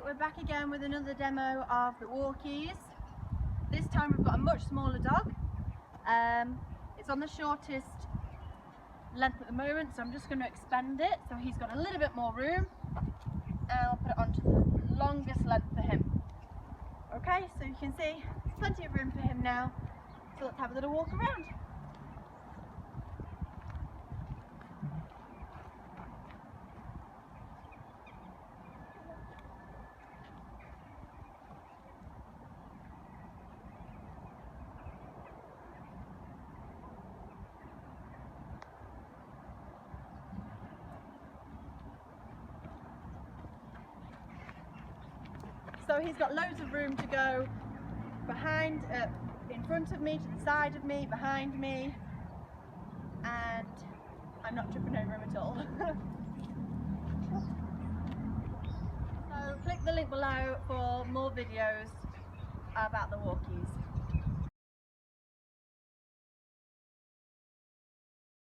we're back again with another demo of the walkies. This time we've got a much smaller dog. It's on the shortest length at the moment, so I'm just going to expand it so he's got a little bit more room, and I'll put it onto the longest length for him. Okay, so you can see there's plenty of room for him now, so let's have a little walk around. So he's got loads of room to go behind, in front of me, to the side of me, behind me, and I'm not tripping over him at all. So click the link below for more videos about the walkies.